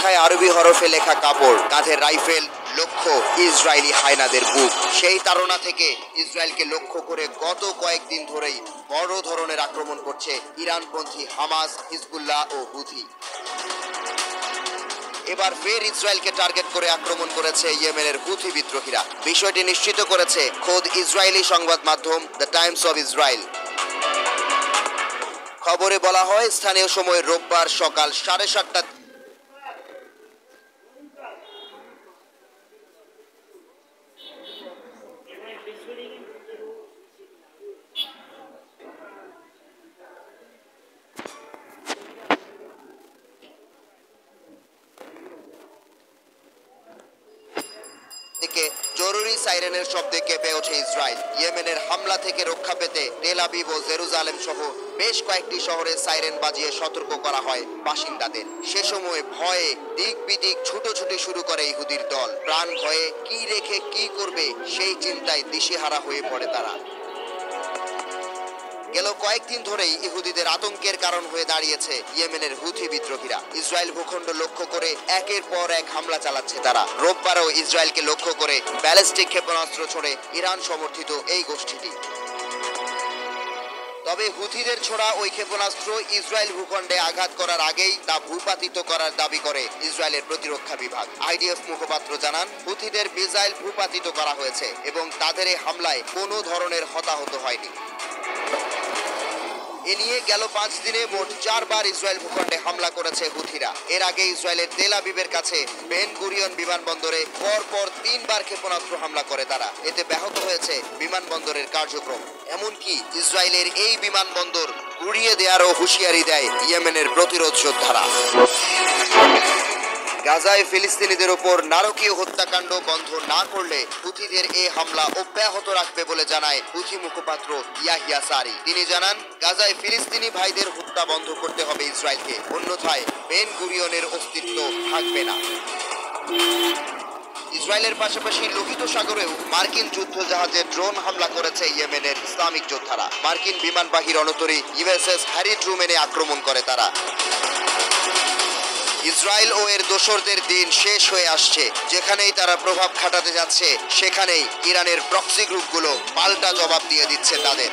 মাথায় আরবি হরফে লেখা কাপড়, কাঁধে রাইফেল, লক্ষ্য ইসরায়েলি হায়নাদের বুক। সেই তাড়না থেকে ইসরায়েলকে লক্ষ্য করে গত কয়েকদিন ধরেই বড় ধরনের আক্রমণ করছে ইরানপন্থী হামাস, হিজবুল্লাহ ও হুথি। এবার ফের ইসরায়েলকে টার্গেট করে আক্রমণ করেছে ইয়েমেনের হুথি বিদ্রোহীরা। বিষয়টি নিশ্চিত করেছে খোদ ইসরায়েলি সংবাদ মাধ্যম দ্য টাইমস অব ইসরায়েল। খবরে বলা হয়, স্থানীয় সময় রোববার সকাল 7:30 থেকে জরুরি সাইরেনের শব্দে কেঁপে ওঠে ইসরায়েল। ইয়েমেনের হামলা থেকে রক্ষা পেতে টেল আবিব ও জেরুজালেম সহ বেশ কয়েকটি শহরে সাইরেন বাজিয়ে সতর্ক করা হয় বাসিন্দাদের। সে সময় ভয়ে দিক বিদিক ছুটোছুটি শুরু করে ইহুদির দল। প্রাণ ভয়ে কি রেখে কি করবে সেই চিন্তায় দিশেহারা হয়ে পড়ে তারা। গেল কয়েকদিন ধরেই ইহুদিদের আতঙ্কের কারণ হয়ে দাঁড়িয়েছে ইয়েমেনের হুথি বিদ্রোহীরা। ইসরায়েল ভূখণ্ড লক্ষ্য করে একের পর এক হামলা চালাচ্ছে তারা। রোববারও ইসরায়েলকে লক্ষ্য করে ব্যালিস্টিক ক্ষেপণাস্ত্র ছোড়ে ইরান সমর্থিত এই গোষ্ঠীটি। তবে হুথিদের ছোড়া ওই ক্ষেপণাস্ত্র ইসরায়েল ভূখণ্ডে আঘাত করার আগেই তা ভূপাতিত করার দাবি করে ইসরায়েলের প্রতিরক্ষা বিভাগ। আইডিএফ মুখপাত্র জানান, হুথিদের মিসাইল ভূপাতিত করা হয়েছে এবং তাদের এই হামলায় কোনো ধরনের হতাহত হয়নি। এ নিয়ে গেল 5 দিনে মোট 4 বার ইসরায়েল ভূখণ্ডে হামলা করেছে হুথিরা। এর আগে ইসরায়েলের তেল আবিবের কাছে বেন গুরিয়ন বিমানবন্দরে পরপর 3 বার ক্ষেপণাস্ত্র হামলা করে তারা। এতে ব্যাহত হয়েছে বিমানবন্দরের কার্যক্রম। এমনকি ইসরায়েলের এই বিমানবন্দর উড়িয়ে দেওয়ারও হুঁশিয়ারি দেয় ইয়েমেনের প্রতিরোধ যোদ্ধারা। গাজায় ফিলিস্তিনিদের উপর নারকীয় হত্যাকাণ্ড বন্ধ না করলে হুথিদের এই হামলা অব্যাহত রাখবে বলে জানায় হুথি মুখপাত্র ইয়াহিয়া সারি। তিনি জানান, গাজায় ফিলিস্তিনি ভাইদের হত্যা বন্ধ করতে হবে ইসরায়েলকে, অন্যথায় বেন গুরিয়নের অস্তিত্ব থাকবে না। ইসরায়েলের পাশাপাশি লোহিত সাগরেও মার্কিন যুদ্ধ জাহাজে ড্রোন হামলা করেছে ইয়েমেনের ইসলামিক যোদ্ধারা। মার্কিন বিমানবাহী রণতরী ইউএসএস হ্যারি ট্রুম্যানে আক্রমণ করে তারা। ইসরায়েল ও এর দোসরদের দিন শেষ হয়ে আসছে। যেখানেই তারা প্রভাব খাটাতে যাচ্ছে, সেখানেই ইরানের প্রক্সি গ্রুপগুলো পাল্টা জবাব দিয়ে দিচ্ছে তাদের।